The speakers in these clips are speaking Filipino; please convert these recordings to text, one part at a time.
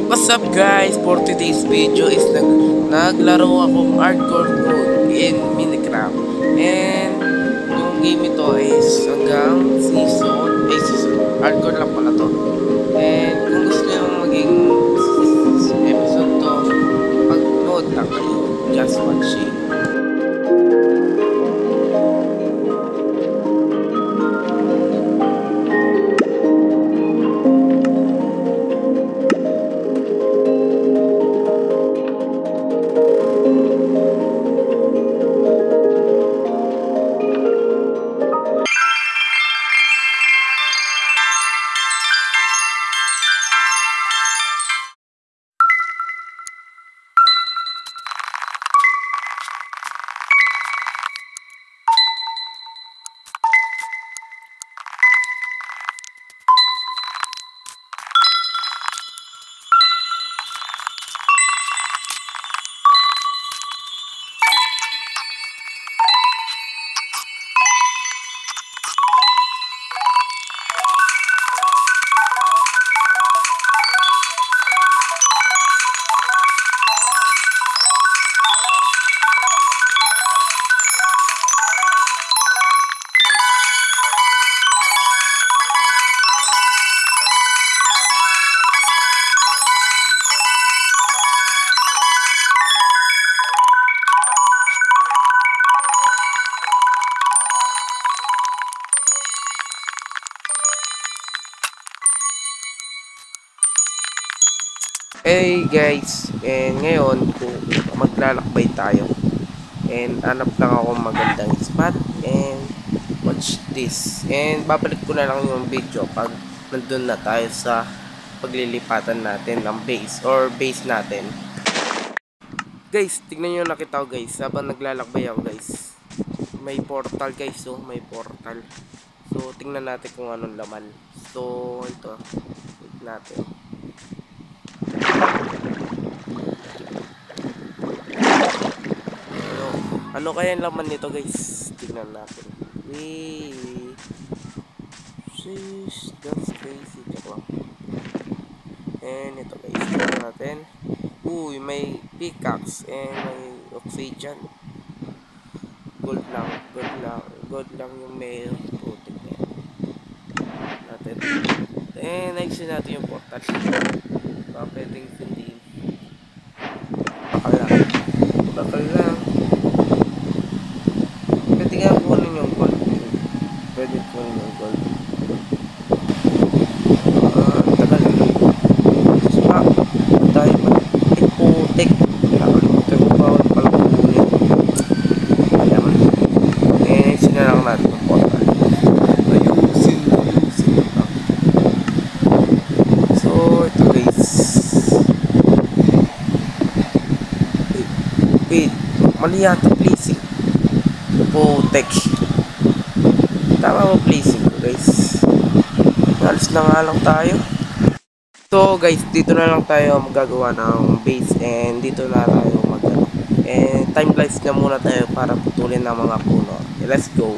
What's up guys? For today's video is naglaro akong hardcore mode in Minecraft. And yung game ito is hanggang season hardcore lang pala to. And kung gusto nyo maging episode to, mag-nood lang kayo. Just watching. Hey guys, and ngayon maglalakbay tayo. And hanap lang ako magandang spot and watch this. And babalik ko na lang yung video pag nandun na tayo sa paglilipatan natin ng base or base natin. Guys, tignan nyo nakita ko guys habang naglalakbay ako guys. May portal guys, so may portal. So tingnan natin kung anong laman. So ito, tignan natin. Ano kaya yung laman nito guys? Tignan natin. Sheesh, that's crazy. Joke lang. And ito guys, tignan natin. Uy, may pickaxe and may oxygen. Gold lang yung may putik na yan. Natin. And next natin yung portal. Baka pwedeng sundiin. Bakal lang. Pwede nga kunin yung gold. Pwede kunin yung gold. Tagal. Saka, tayo pa. Putik. Nakalimutan ko pa ako pala kunin. Ayan. Next na lang natin yung portal. Ayusin lang. So, ito guys. Wait. Mali yata placing. Putek. Tama mo placing ko guys. Alis na nga lang tayo. So guys, dito na lang tayo magagawa ng base. And dito na tayo and timelines na muna tayo para putulin ng mga puno. Okay, let's go.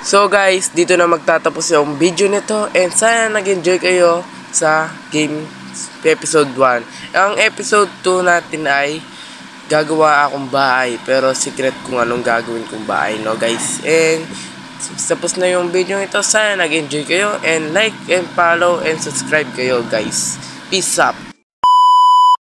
So guys, dito na magtatapos yung video nito and sana nag-enjoy kayo sa game episode 1. Ang episode 2 natin ay gagawa akong bahay pero secret kung anong gagawin kong bahay, no guys. And tapos na yung video ito, sana nag-enjoy kayo and like and follow and subscribe kayo guys. Peace up.